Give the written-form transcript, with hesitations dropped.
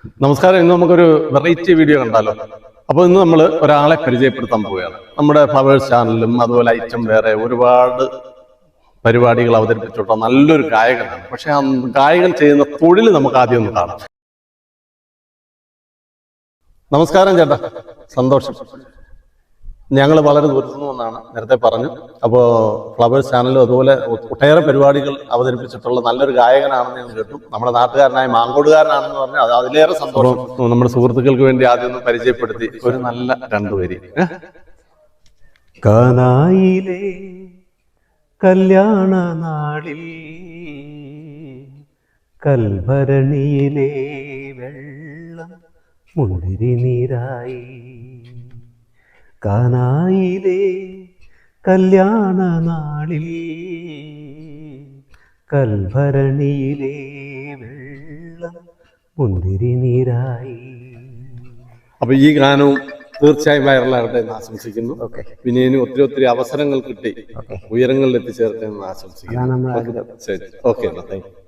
നമസ്കാരം. ഇന്ന് നമുക്കൊരു വെറൈറ്റി വീഡിയോ കണ്ടാലോ? അപ്പോൾ ഇന്ന് നമ്മൾ ഒരാളെ പരിചയപ്പെടുത്താൻ പോവുകയാണ്. നമ്മുടെ ഫ്ലവേഴ്സ് ചാനലിലും അതുപോലെ ഐറ്റം വേറെ ഒരുപാട് പരിപാടികൾ അവതരിപ്പിച്ചിട്ടുള്ള നല്ലൊരു ഗായകനാണ്. പക്ഷെ ആ ഗായകൻ ചെയ്യുന്ന തൊഴിൽ നമുക്ക് ആദ്യം ഒന്ന് കാണാം. നമസ്കാരം ചേട്ടാ, സന്തോഷം. ഞങ്ങൾ വളരെ ദൂരത്തു നിന്നാണ്, നേരത്തെ പറഞ്ഞു. അപ്പോൾ ഫ്ലവേഴ്സ് ചാനലും അതുപോലെ ഒട്ടേറെ പരിപാടികൾ അവതരിപ്പിച്ചിട്ടുള്ള നല്ലൊരു ഗായകനാണെന്ന് ഞാൻ കേട്ടു. നമ്മുടെ നാട്ടുകാരനായ മാങ്കോടുകാരനാണെന്ന് പറഞ്ഞാൽ അത് അതിലേറെ സന്തോഷം. നമ്മുടെ സുഹൃത്തുക്കൾക്ക് വേണ്ടി ആദ്യം ഒന്ന് പരിചയപ്പെടുത്തി ഒരു നല്ല രണ്ടുപേര്. കാനായിലെ കല്യാണ നാളിൽ കൽഭരണിയിലെ വെള്ളം മുന്തിരി നീരായി. കാനായിലെ കല്യാണ നാളിൽ കൽഭരണിയിലെ വെള്ളം മുന്തിരി നീരായി. അപ്പൊ ഈ ഗാനവും തീർച്ചയായും വൈറലാകട്ടെ എന്ന് ആശംസിക്കുന്നു. വിനയന് ഒത്തിരി ഒത്തിരി അവസരങ്ങൾ കിട്ടി ഉയരങ്ങളിൽ എത്തിച്ചേരട്ടെ എന്ന് ആശംസിക്കുന്നു. അതാണ് നമ്മൾ ആഗ്രഹം. ശരി, ഓക്കെ. Thank you.